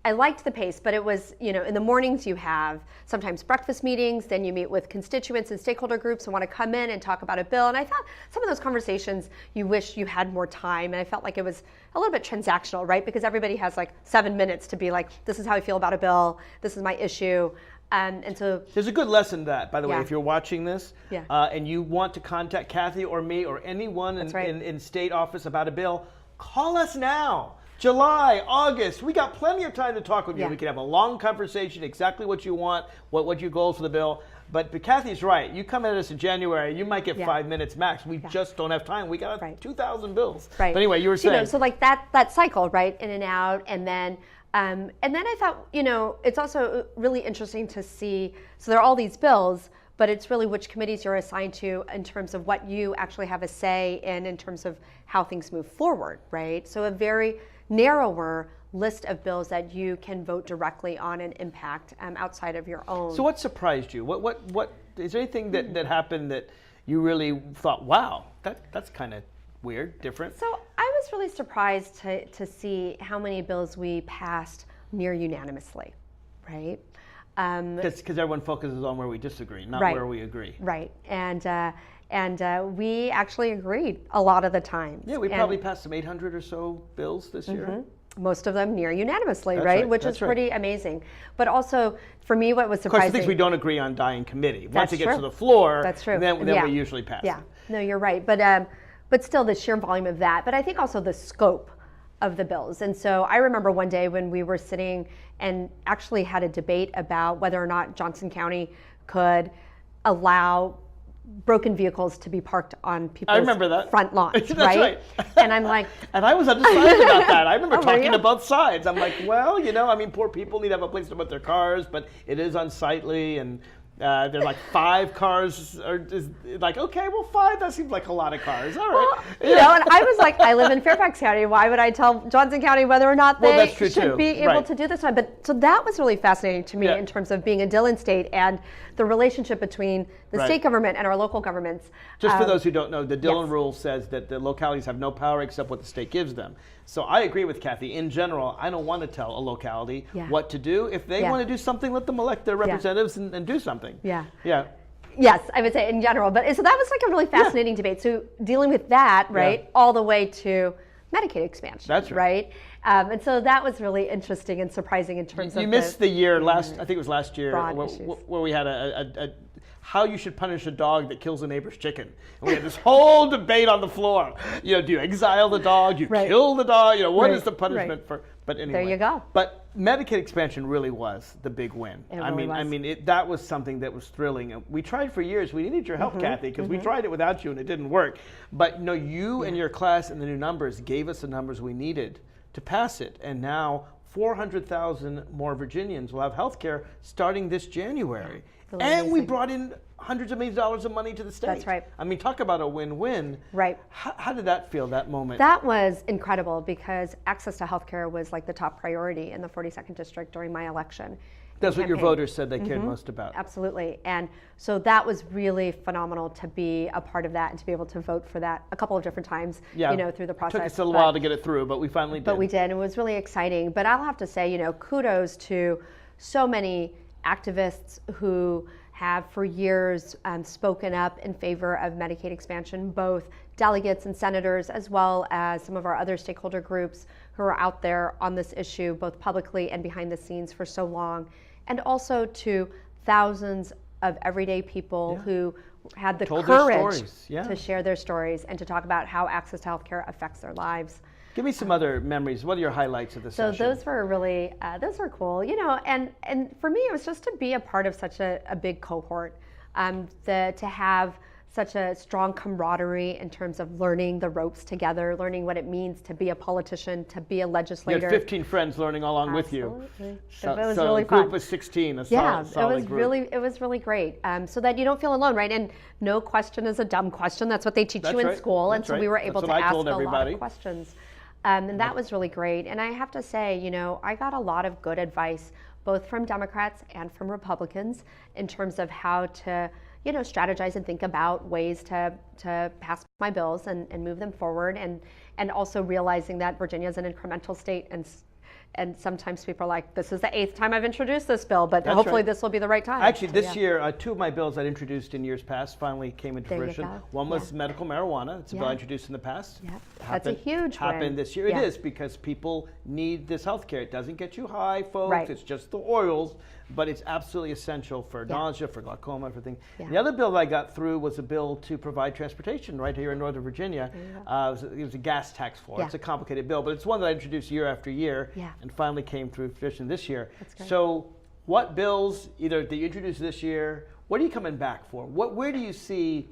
I liked the pace, but it was, in the mornings you have sometimes breakfast meetings, then you meet with constituents and stakeholder groups who want to come in and talk about a bill. And I thought some of those conversations, you wish you had more time. And I felt like it was a little bit transactional, right? Because everybody has like 7 minutes to be like, this is how I feel about a bill. This is my issue. And so there's a good lesson in that, by the way, if you're watching this Yeah. And you want to contact Kathy or me or anyone in state office about a bill, call us now. July, August, we got plenty of time to talk with you. We can have a long conversation, exactly what you want, what your goals for the bill. But Kathy's right. You come at us in January, you might get 5 minutes max. We just don't have time. We got 2,000 bills. Right. But anyway, you were saying. So like that cycle, right, in and out, and then I thought, it's also really interesting to see. So there are all these bills, but it's really which committees you're assigned to in terms of what you actually have a say in terms of how things move forward, right? So a very narrower list of bills that you can vote directly on and impact outside of your own. So what surprised you? What is there anything that happened that you really thought, wow, that's kind of weird, different? So I was really surprised to see how many bills we passed near unanimously, right? Because everyone focuses on where we disagree, not where we agree. Right, and we actually agreed a lot of the time. Yeah, we probably passed some 800 or so bills this year. Most of them near unanimously, That's right? Which is pretty amazing. But also, for me, what was surprising... Of course, the things we don't agree on die in committee. Once it gets true. to the floor, That's true. then we usually pass it. No, you're right. But still, the sheer volume of that. But I think also the scope of the bills. And so I remember one day when we were sitting and actually had a debate about whether or not Johnson County could allow broken vehicles to be parked on people's front lawns, That's right? And I'm like... And I was undecided about that. I remember talking to both sides. I'm like, well, poor people need to have a place to put their cars, but it is unsightly, and there's like 5 cars, okay, well, 5, that seems like a lot of cars. All right. Well, and I was like, I live in Fairfax County. Why would I tell Johnson County whether or not they should be able to do this one? But so that was really fascinating to me in terms of being a Dillon state and the relationship between the state government and our local governments. Just for those who don't know, the Dillon rule says that the localities have no power except what the state gives them. So I agree with Kathy. In general, I don't want to tell a locality what to do. If they want to do something, let them elect their representatives and do something. Yeah. Yeah. Yes, I would say in general. But so that was like a really fascinating debate. So dealing with that, right, all the way to Medicaid expansion. That's right. And so that was really interesting and surprising in terms of you missed the year I think it was last year, where we had how you should punish a dog that kills a neighbor's chicken. And we had this whole debate on the floor. You know, do you exile the dog? Do you kill the dog? You know, what is the punishment for? But anyway, there you go. But Medicaid expansion really was the big win. It really was. That was something that was thrilling. And we tried for years. We needed your help, Kathy, because we tried it without you and it didn't work. But no, you and your class and the new numbers gave us the numbers we needed to pass it. And now 400,000 more Virginians will have health care starting this January. Really and we amazing. brought in hundreds of millions of dollars of money to the state. That's right. I mean, talk about a win-win. Right. How did that feel, that moment? That was incredible because access to healthcare was like the top priority in the 42nd District during my election. That's what your campaign. voters said they cared most about. Absolutely. And so that was really phenomenal to be a part of that and to be able to vote for that a couple of different times, through the process. It took us a while to get it through, but we finally did. But we did, and it was really exciting. But I'll have to say, kudos to so many activists who have for years spoken up in favor of Medicaid expansion, both delegates and senators, as well as some of our other stakeholder groups who are out there on this issue, both publicly and behind the scenes for so long, and also to thousands of everyday people who had the courage to share their stories and to talk about how access to healthcare affects their lives. Give me some other memories. What are your highlights of the session? So those were really, those were cool, and for me it was just to be a part of such a big cohort, to have such a strong camaraderie in terms of learning the ropes together, learning what it means to be a politician, to be a legislator. You had 15 friends learning along with you. Absolutely. So, it was so really a group fun. of 16, a solid group. It was really great, so that you don't feel alone, right? And no question is a dumb question. That's what they teach you in school, and so we were able to ask a lot of questions. And that was really great. And I have to say, I got a lot of good advice, both from Democrats and from Republicans, in terms of how to, strategize and think about ways to pass my bills and move them forward. And also realizing that Virginia is an incremental state, and sometimes people are like, this is the 8th time I've introduced this bill, but hopefully this will be the right time. Actually, this year, 2 of my bills I'd introduced in years past finally came into fruition. Go. One was medical marijuana. It's a bill I introduced in the past. Yeah. That's a huge win. Happened this year. It is, because people need this health care. It doesn't get you high, folks. It's just the oils, but it's absolutely essential for nausea, for glaucoma, for things. The other bill that I got through was a bill to provide transportation right here in Northern Virginia. It was a gas tax for it. It's a complicated bill, but it's one that I introduced year after year and finally came through fruition this year. So what bills, either that you introduced this year, what are you coming back for? Where do you see,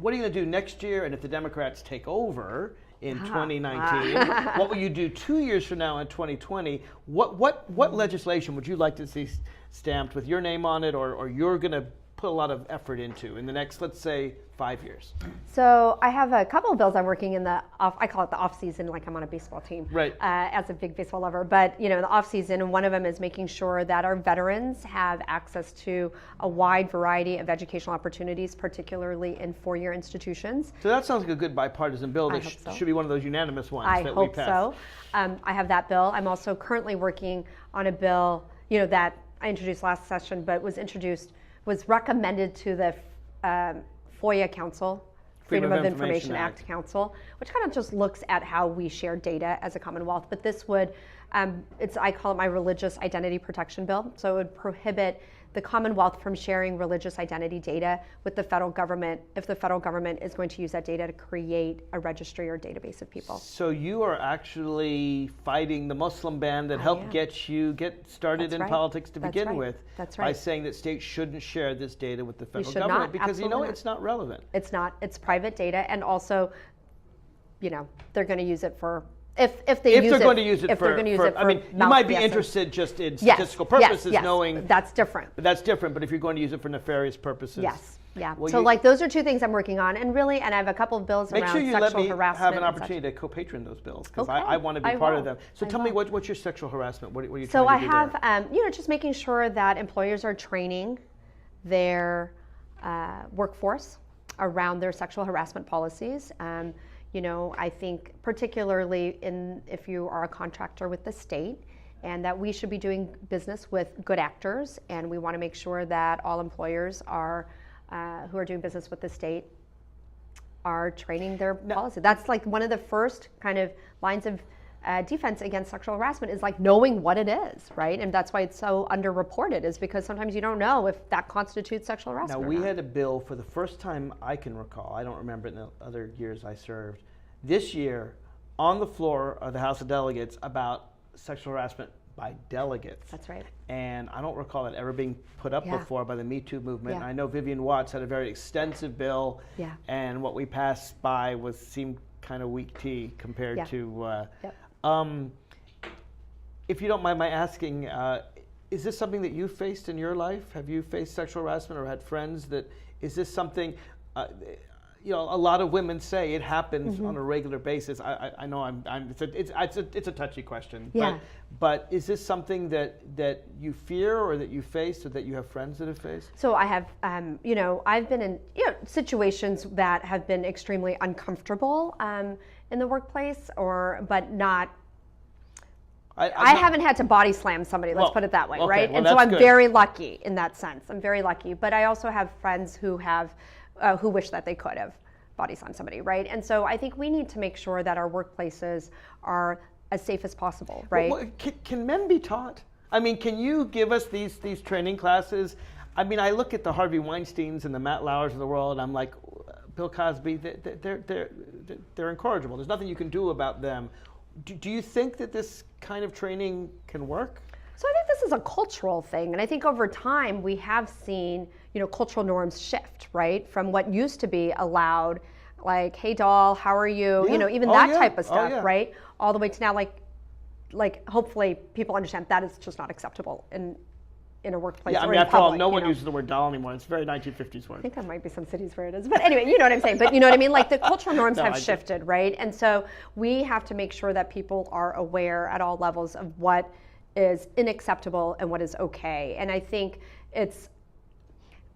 what are you going to do next year? And if the Democrats take over in 2019, what will you do 2 years from now in 2020? What legislation would you like to see stamped with your name on it, or you're going to put a lot of effort into in the next, let's say, 5 years? So I have a couple of bills I'm working in I call it the off season, like I'm on a baseball team, as a big baseball lover. But the off season, and one of them is making sure that our veterans have access to a wide variety of educational opportunities, particularly in 4-year institutions. So that sounds like a good bipartisan bill. That should be one of those unanimous ones that we pass. I hope so. I have that bill. I'm also currently working on a bill, that I introduced last session, but was recommended to the FOIA Council, Freedom of Information Act Council, which kind of just looks at how we share data as a Commonwealth. But this would, I call it my religious identity protection bill. So it would prohibit the Commonwealth from sharing religious identity data with the federal government if the federal government is going to use that data to create a registry or database of people. So you are actually fighting the Muslim ban that helped get you started in politics to begin with by saying that states shouldn't share this data with the federal government because it's not relevant. It's not. It's private data, and also, they're going to use it for they're going to use it for, I mean, you might be interested just in statistical purposes, knowing that's different. But that's different. But if you're going to use it for nefarious purposes, well, so those are 2 things I'm working on, and I have a couple of bills around sexual harassment. Make sure you let me have an opportunity to co-patron those bills because I want to be part of them. So tell me, what's your sexual harassment? What are you trying to do there? So I have, just making sure that employers are training their workforce around their sexual harassment policies. I think particularly if you are a contractor with the state, and that we should be doing business with good actors, and we want to make sure that all employers who are doing business with the state are training their policy. That's like one of the first kind of lines of defense against sexual harassment is like knowing what it is, right? And that's why it's so underreported, is because sometimes you don't know if that constitutes sexual harassment. Now, or we not. had a bill for the first time I can recall, I don't remember in the other years I served, this year on the floor of the House of Delegates about sexual harassment by delegates. That's right. And I don't recall that ever being put up Yeah. before by the Me Too movement. Yeah. I know Vivian Watts had a very extensive bill, Yeah. and what we passed by seemed kind of weak tea compared Yeah. to. Yep. If you don't mind my asking, is this something that you faced in your life? Have you faced sexual harassment or had friends that? Is this something? You know, a lot of women say it happens on a regular basis. I know it's a touchy question. Yeah. But is this something that you fear or that you faced or that you have friends that have faced? So I have, you know, I've been in situations that have been extremely uncomfortable in the workplace, but not. I haven't had to body slam somebody, let's put it that way, okay, right? well, and so that's I'm good. very lucky in that sense. I'm very lucky. But I also have friends who have, who wish that they could have body slammed somebody, right? And so I think we need to make sure that our workplaces are as safe as possible, right? Well, can men be taught? I mean, can you give us these training classes? I mean, I look at the Harvey Weinsteins and the Matt Lauers of the world, and I'm like, Bill Cosby, they're incorrigible. There's nothing you can do about them. Do you think that this kind of training can work? So I think this is a cultural thing, and I think over time we have seen, you know, cultural norms shift, right, from what used to be allowed, like, "Hey, doll, how are you?" Yeah. You know, even that type of stuff, right, all the way to now, like hopefully people understand that is just not acceptable in a workplace. Yeah, I or mean, in after all, public, no you one know. uses the word doll anymore. It's a very 1950s word. I think there might be some cities where it is. But anyway, you know what I'm saying. But you know what I mean? Like the cultural norms have shifted, right? And so we have to make sure that people are aware at all levels of what is unacceptable and what is okay. And I think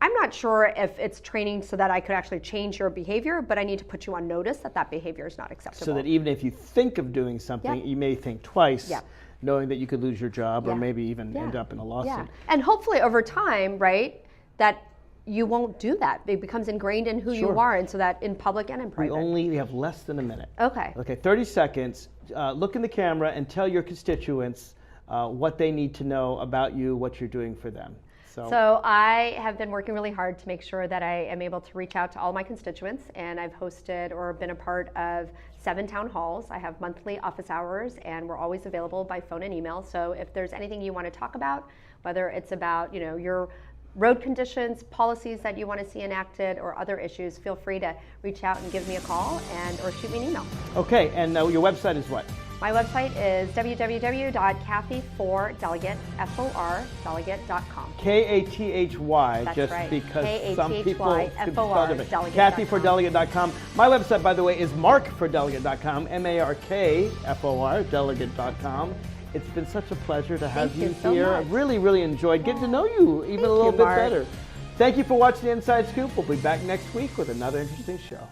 I'm not sure if it's training so that I could actually change your behavior, but I need to put you on notice that behavior is not acceptable. So that even if you think of doing something, you may think twice. Yeah. Knowing that you could lose your job or maybe even end up in a lawsuit. Yeah. And hopefully over time, right, that you won't do that. It becomes ingrained in who you are, and so that in public and in private. We have less than a minute. Okay. Okay, 30 seconds. Look in the camera and tell your constituents what they need to know about you, what you're doing for them. So I have been working really hard to make sure that I am able to reach out to all my constituents, and I've hosted or been a part of 7 town halls. I have monthly office hours, and we're always available by phone and email. So if there's anything you want to talk about, whether it's about, you know, your road conditions, policies that you want to see enacted, or other issues, feel free to reach out and give me a call or shoot me an email. Okay, and your website is what? My website is www.kathy4delegate.com. Kathy, That's just right. because some people Kathy4delegate.com. Kathy4delegate.com. My website, by the way, is markfordelegate.com. MARKFOR delegate.com. It's been such a pleasure to have you so here. much. I've really, really enjoyed getting to know you even a little bit better. Thank you for watching The Inside Scoop. We'll be back next week with another interesting show.